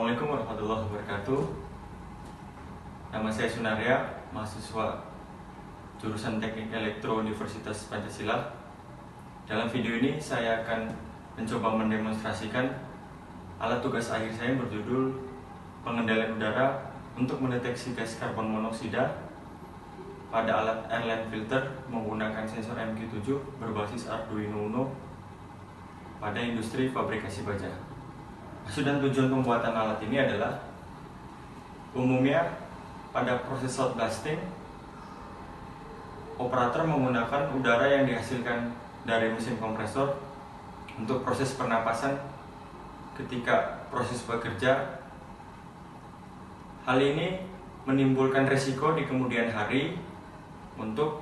Assalamualaikum warahmatullahi wabarakatuh. Nama saya Sunaria, mahasiswa jurusan Teknik Elektro Universitas Pancasila. Dalam video ini saya akan mencoba mendemonstrasikan alat tugas akhir saya yang berjudul pengendalian udara untuk mendeteksi gas karbon monoksida pada alat airline filter menggunakan sensor MQ7 berbasis Arduino Uno pada industri fabrikasi baja. Maksud dan tujuan pembuatan alat ini adalah umumnya pada proses shot blasting, operator menggunakan udara yang dihasilkan dari mesin kompresor untuk proses pernapasan ketika proses bekerja. Hal ini menimbulkan resiko di kemudian hari untuk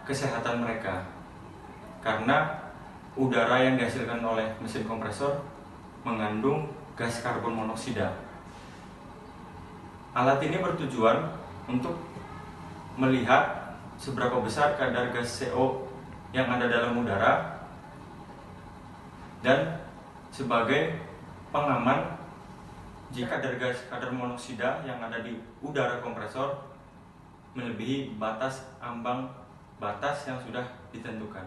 kesehatan mereka karena udara yang dihasilkan oleh mesin kompresor mengandung gas karbon monoksida. Alat ini bertujuan untuk melihat seberapa besar kadar gas CO yang ada dalam udara dan sebagai pengaman jika kadar monoksida yang ada di udara kompresor melebihi ambang batas yang sudah ditentukan.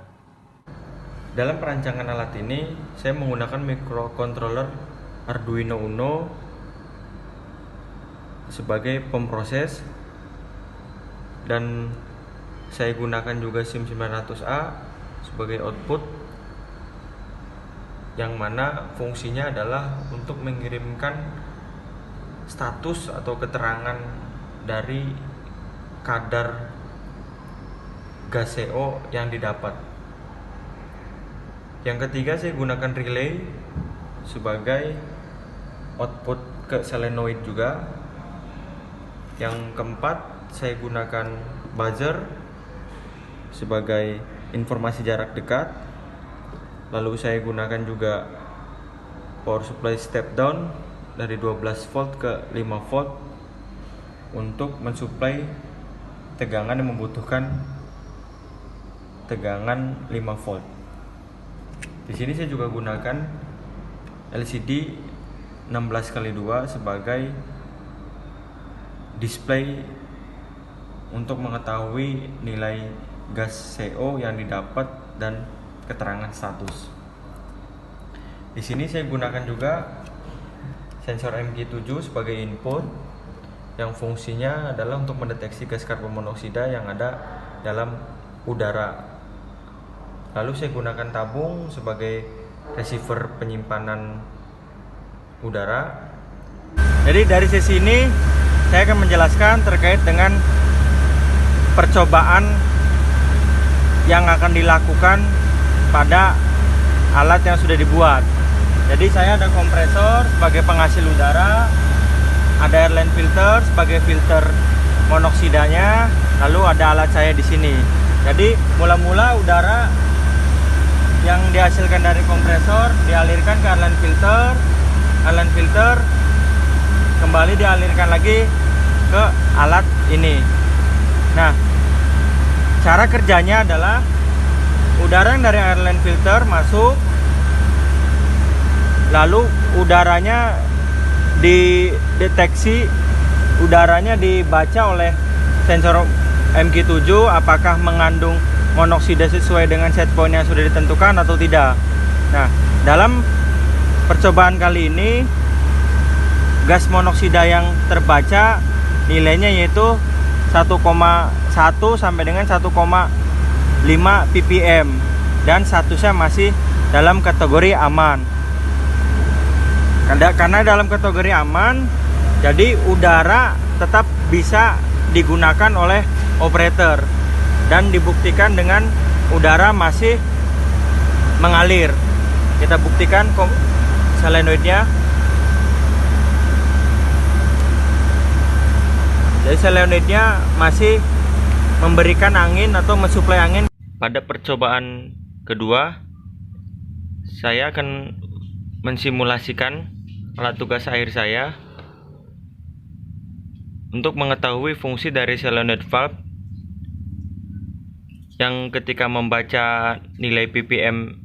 Dalam perancangan alat ini, saya menggunakan microcontroller Arduino Uno sebagai pemproses dan saya gunakan juga SIM900A sebagai output, yang mana fungsinya adalah untuk mengirimkan status atau keterangan dari kadar gas CO yang didapat. Yang ketiga, saya gunakan relay sebagai output ke solenoid juga. Yang keempat, saya gunakan buzzer sebagai informasi jarak dekat. Lalu saya gunakan juga power supply step down dari 12 volt ke 5 volt untuk mensuplai tegangan yang membutuhkan tegangan 5 volt. Di sini saya juga gunakan LCD 16x2 sebagai display untuk mengetahui nilai gas CO yang didapat dan keterangan status. Di sini saya gunakan juga sensor MQ7 sebagai input yang fungsinya adalah untuk mendeteksi gas karbon monoksida yang ada dalam udara. Lalu saya gunakan tabung sebagai receiver penyimpanan udara. Jadi dari sesi ini saya akan menjelaskan terkait dengan percobaan yang akan dilakukan pada alat yang sudah dibuat. Jadi saya ada kompresor sebagai penghasil udara, ada airline filter sebagai filter monoksidanya, lalu ada alat saya di sini. Jadi mula-mula udara yang dihasilkan dari kompresor dialirkan ke airline filter kembali dialirkan lagi ke alat ini. Nah, cara kerjanya adalah udara yang dari airline filter masuk, lalu udaranya dideteksi, udaranya dibaca oleh sensor MQ7 apakah mengandung monoksida sesuai dengan set point yang sudah ditentukan atau tidak. Nah, dalam percobaan kali ini gas monoksida yang terbaca nilainya yaitu 1,1 sampai dengan 1,5 ppm dan statusnya masih dalam kategori aman. Karena dalam kategori aman, jadi udara tetap bisa digunakan oleh operator dan dibuktikan dengan udara masih mengalir. Kita buktikan solenoidnya. Jadi solenoidnya masih memberikan angin atau mensuplai angin. Pada percobaan kedua, saya akan mensimulasikan alat tugas akhir saya untuk mengetahui fungsi dari solenoid valve yang ketika membaca nilai ppm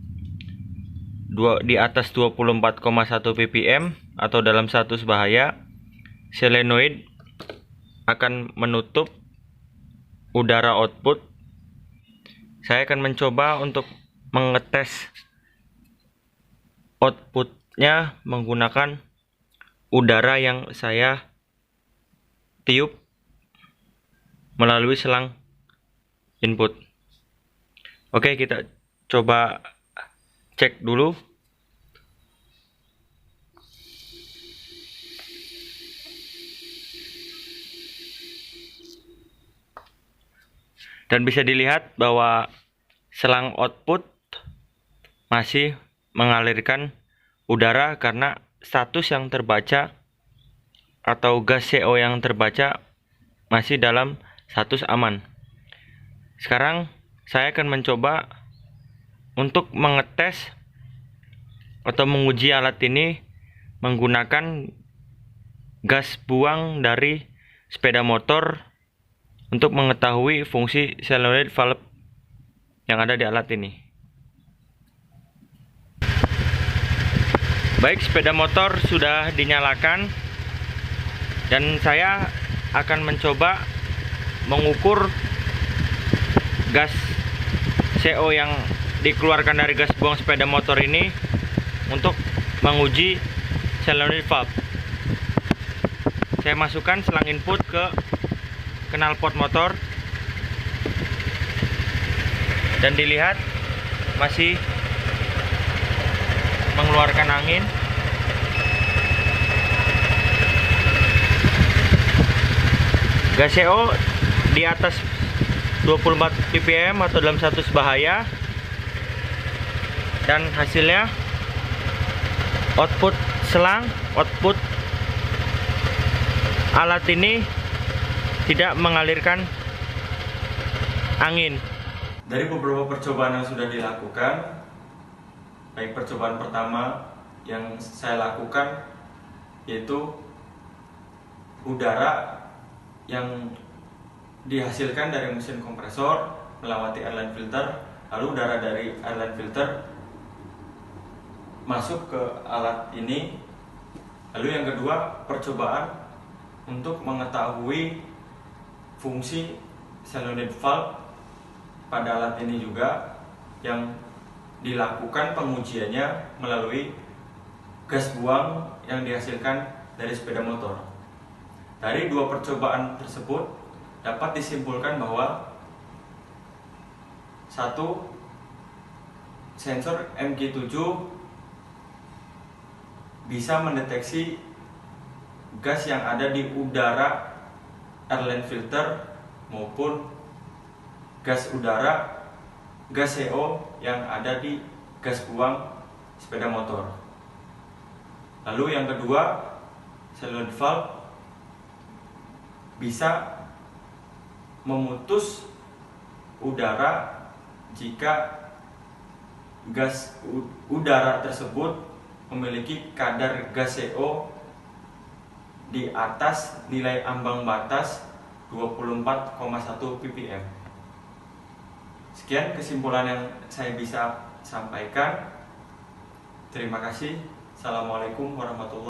di atas 24,1 ppm atau dalam status bahaya, solenoid akan menutup udara output. Saya akan mencoba untuk mengetes outputnya menggunakan udara yang saya tiup melalui selang input. Oke, kita coba cek dulu. Dan bisa dilihat bahwa selang output masih mengalirkan udara karena status yang terbaca atau gas CO yang terbaca masih dalam status aman. Sekarang saya akan mencoba untuk mengetes atau menguji alat ini menggunakan gas buang dari sepeda motor untuk mengetahui fungsi solenoid valve yang ada di alat ini. Baik, sepeda motor sudah dinyalakan dan saya akan mencoba mengukur gas CO yang dikeluarkan dari gas buang sepeda motor ini untuk menguji solenoid valve. Saya masukkan selang input ke knalpot motor dan dilihat masih mengeluarkan angin. Gas CO di atas 24 ppm atau dalam status bahaya, dan hasilnya output alat ini tidak mengalirkan angin. Dari beberapa percobaan yang sudah dilakukan, baik percobaan pertama yang saya lakukan yaitu udara yang dihasilkan dari mesin kompresor melewati airline filter, lalu udara dari airline filter masuk ke alat ini. Lalu yang kedua, percobaan untuk mengetahui fungsi solenoid valve pada alat ini juga, yang dilakukan pengujiannya melalui gas buang yang dihasilkan dari sepeda motor. Dari dua percobaan tersebut dapat disimpulkan bahwa satu, sensor MG7 bisa mendeteksi gas yang ada di udara airline filter maupun gas CO yang ada di gas buang sepeda motor. Lalu yang kedua, solenoid valve bisa memutus udara jika gas udara tersebut memiliki kadar gas CO di atas nilai ambang batas 24,1 ppm. Sekian kesimpulan yang saya bisa sampaikan. Terima kasih. Assalamualaikum warahmatullahi wabarakatuh.